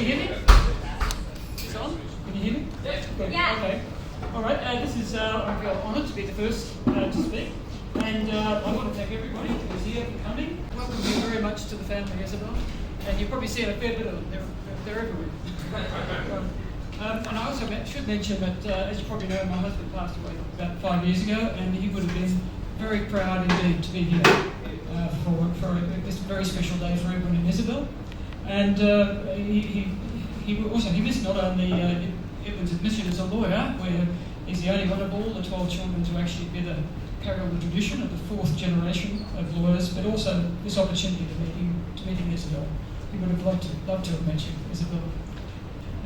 you hear me? It's on? Can you hear me? Good. Yeah. Okay. All right. This is I feel honoured to be the first to speak, and I want to thank everybody who is here for coming. Welcome you very much to the family, Isabel. And you've probably seen a fair bit of them. They're everywhere. And I also should mention that, as you probably know, my husband passed away about 5 years ago, and he would have been very proud indeed to be here for this very special day for everyone in Isabel. And he missed not only Edward's admission as a lawyer, where he's the only one of all the 12 children to actually carry on the tradition of the fourth generation of lawyers, but also this opportunity to meet Isabel. He would have loved to have met you, Isabel.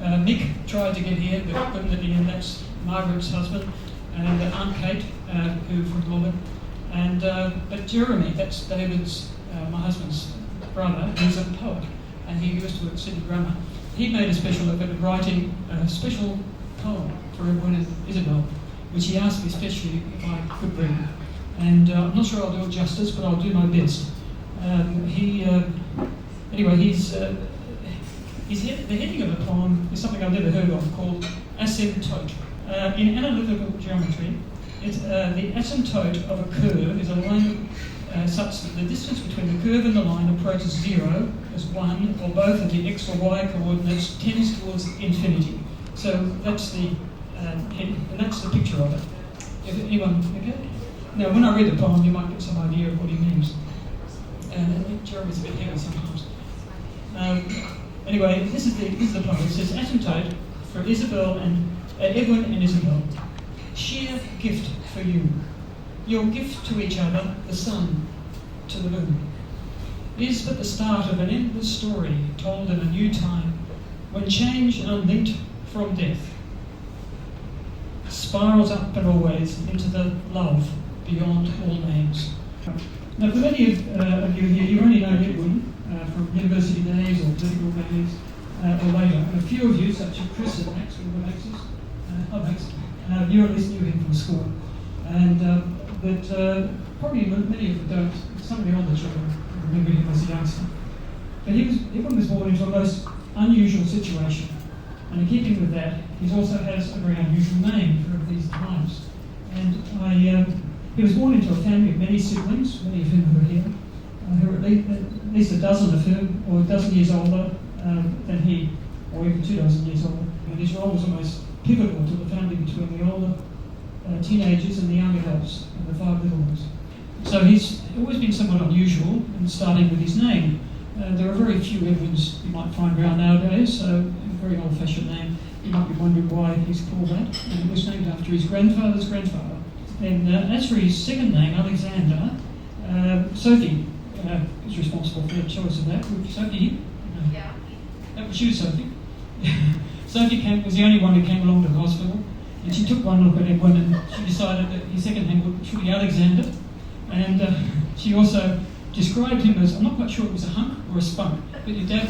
Mick tried to get here, but couldn't at the end. That's Margaret's husband, and Aunt Kate, who from Melbourne. And but Jeremy, that's David's, my husband's brother, who's a poet, and he used to work at Sydney Grammar. He made a special effort of writing a special poem for everyone in Isabel, which he asked me especially if I could read. And I'm not sure I'll do it justice, but I'll do my best. The heading of the poem is something I've never heard of, called asymptote. In analytical geometry, the asymptote of a curve is a line such that the distance between the curve and the line approaches 0 as 1 or both of the x or y coordinates tends towards infinity. So that's the heading, and that's the picture of it. If anyone, okay? Now, when I read the poem, you might get some idea of what he means. And Jeremy's a bit heavy sometimes. Anyway, this is the poem. It says, asymptote for Isabel and Edwin and Isabel. Sheer gift for you. Your gift to each other, the sun to the moon, is but the start of an endless story told in a new time, when change unlinked from death spirals up and always into the love beyond all names. Now, for many of you here, you only know Edwin from university days or political days or later. And a few of you, such as Chris and Max, Max, you at least knew him from school. And but probably many of you don't. Some of the older children remember him as a youngster. But Edwin was born into a most unusual situation. And in keeping with that, he also has a very unusual name for these times. And he was born into a family of many siblings, many of whom are here, who are at least a dozen of whom, or a dozen years older than he, or even 2 dozen years older. And his role was almost pivotal to the family between the older teenagers and the young adults, and the 5 little ones. So he's always been somewhat unusual, and starting with his name. There are very few Edwins you might find around nowadays, so a very old-fashioned name. You might be wondering why he's called that. And it was named after his grandfather's grandfather. And as for his second name, Alexander, Sophie is responsible for the choice of that. Sophie? Yeah. That was you, Sophie. Sophie was the only one who came along to the hospital, and she took one look at Edwin and she decided that his second name should be Alexander. And she also described him as, I'm not quite sure it was a hunk or a spunk, but your dad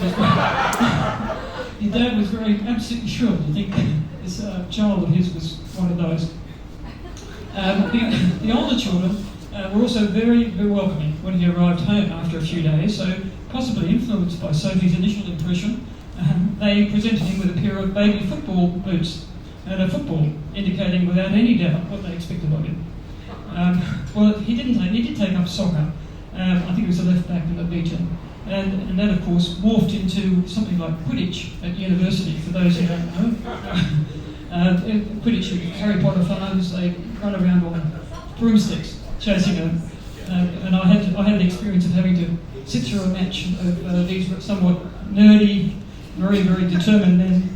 was very absolutely sure to think this child of his was one of those. The older children were also very, very welcoming when he arrived home after a few days, so possibly influenced by Sophie's initial impression, they presented him with a pair of baby football boots and a football, indicating without any doubt what they expected of him. Well, he did take up soccer. I think he was a left back and a beater. And that, of course, morphed into something like Quidditch at university, for those who don't know. Quidditch, Harry Potter fans, they run around on broomsticks chasing them. And I had the experience of having to sit through a match of these somewhat nerdy, very, very determined men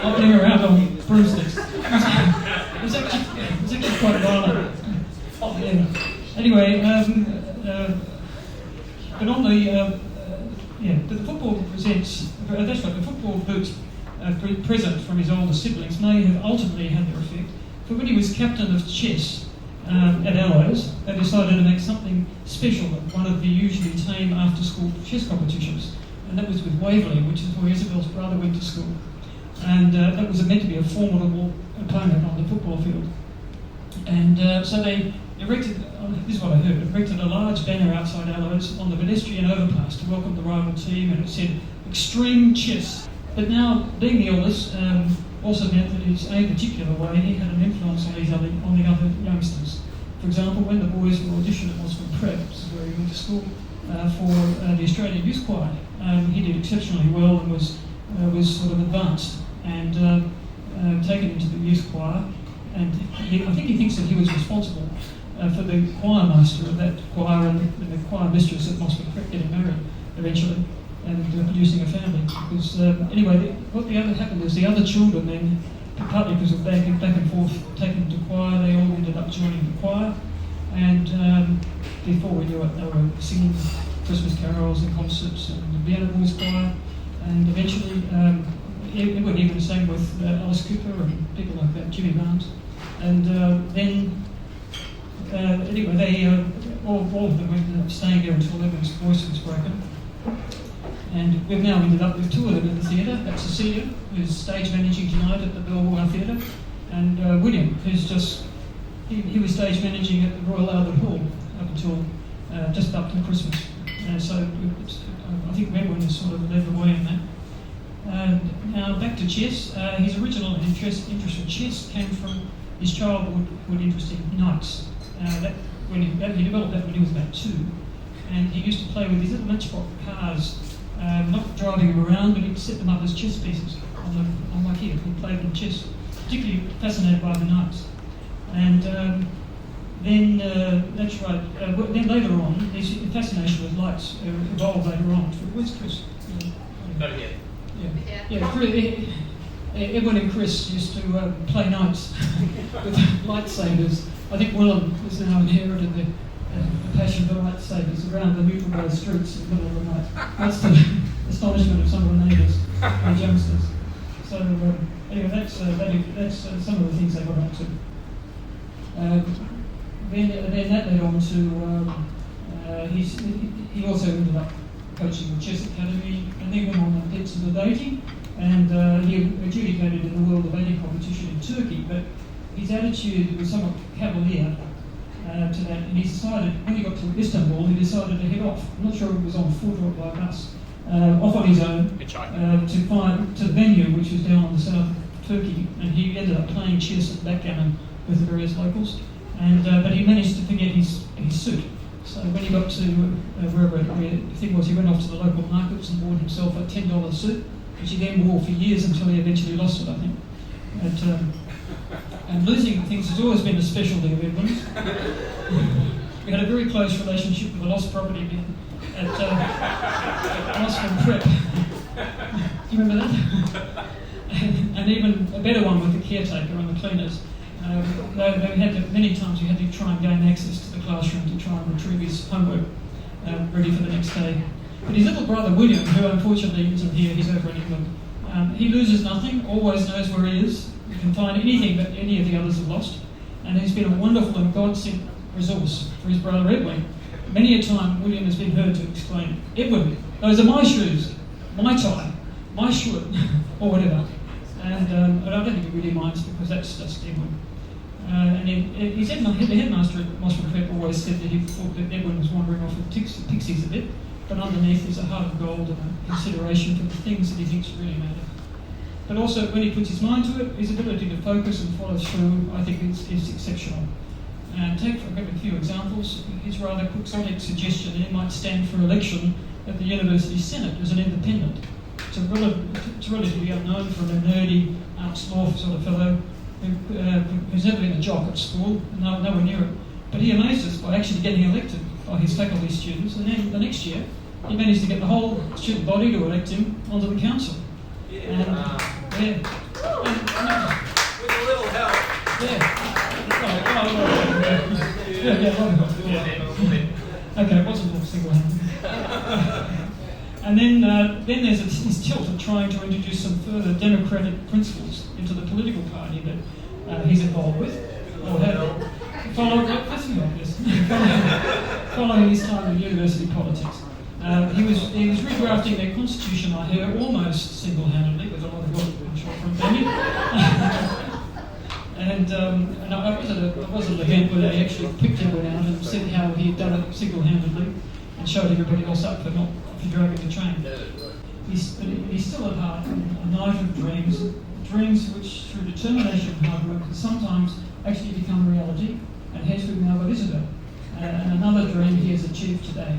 hopping around on broomsticks. It was actually quite violent. Yeah. Anyway, but on the football presents. That's right. The football boots present from his older siblings may have ultimately had their effect. For when he was captain of chess at Allows, they decided to make something special at one of the usually tame after-school chess competitions, and that was with Waverley, which is where Isabel's brother went to school. And that was meant to be a formidable opponent on the football field. And so they this is what I heard, erected a large banner outside Allo's on the pedestrian overpass to welcome the rival team, and it said, "Extreme chess." But now, being the eldest, also meant that in a particular way he had an influence on the other youngsters. For example, when the boys were auditioned at Osborne Prep, this is where he went to school, for the Australian Youth Choir, he did exceptionally well and was sort of advanced and taken into the youth choir. And I think he thinks that he was responsible for the choir master of that choir and the choir mistress at Osborne Prep getting married eventually and producing a family. Because anyway, what happened is the other children then, partly because of back and forth taken to choir, they all ended up joining the choir, and before we knew it, they were singing Christmas carols and concerts and the Vienna Boys Choir, and eventually Edward even sang with Alice Cooper and people like that, Jimmy Barnes, and then anyway, they all of them ended up staying there until Edward's voice was broken. And we've now ended up with two of them in the theatre. That's Cecilia, who's stage managing tonight at the Belvoir Theatre, and William, who's he was stage managing at the Royal Albert Hall up until just up to Christmas. So I think Edwin has sort of led the way in that. Now back to chess. His original interest in chess came from his childhood interest in knights. He developed that when he was about 2, and he used to play with these little matchbox cars. Not driving them around, but he'd set them up as chess pieces on like here. He played them chess, particularly fascinated by the knights. And then that's right. Then later on, his fascination with lights evolved later on. Where's Chris? Over here. Yeah. Edwin and Chris used to play knights with lightsabers. I think Willem has now inherited the passion for lightsabers around the neutral grey streets in the middle of the night. That's the astonishment of some of the neighbours and youngsters. So anyway, that's some of the things they got up to. Then that led on to he also ended up coaching the chess academy, and then went on and did some dating, and he adjudicated in the World of 80 competition in Turkey, but his attitude was somewhat cavalier to that, and he decided, when he got to Istanbul, he decided to head off. I'm not sure if it was on foot or by bus, off on his own to the venue, which was down on the south of Turkey, and he ended up playing chess and backgammon with the various locals, and but he managed to forget his suit. So when he got to wherever the thing was, he went off to the local markets and bought himself a $10 suit, which he then wore for years until he eventually lost it, I think. And losing things has always been a specialty of Edwin's. We had a very close relationship with the lost property at Osborne Prep. Do you remember that? and even a better one with the caretaker and the cleaners. Many times we had to try and gain access to the classroom to try and retrieve his homework ready for the next day. But his little brother William, who unfortunately isn't here, he's over in England, he loses nothing, always knows where he is. You can find anything that any of the others have lost, and he's been a wonderful and God-sent resource for his brother Edwin. Many a time William has been heard to exclaim, "Edwin, those are my shoes, my tie, my shirt," or whatever. And I don't think he really minds, because that's just Edwin. And the headmaster at Osborne Prep always said that he thought that Edwin was wandering off with pixies a bit, but underneath is a heart of gold and a consideration for the things that he thinks really matter. But also, when he puts his mind to it, his ability to focus and follow through, I think, is exceptional. And I'll give a few examples. His rather quixotic suggestion that he might stand for election at the University Senate as an independent. It's relatively unknown for a nerdy arts law sort of fellow who's never been a jock at school, nowhere near it. But he amazed us by actually getting elected by his faculty students, and then the next year he managed to get the whole student body to elect him onto the council. With a little help. Okay, it wasn't all single-handed. And then there's his tilt at trying to introduce some further democratic principles into the political party that he's involved with, or had following his time in university politics. He was redrafting their constitution, I hear, almost single-handedly, with a lot of help, I'm sure, from Benny. And I was at an event where they actually picked everyone out and said how he had done it single-handedly and showed everybody else up for dragging the train. He's still at heart a knight of dreams which through determination and hard work can sometimes actually become reality, and hence we've now got Isabel. And another dream he has achieved today.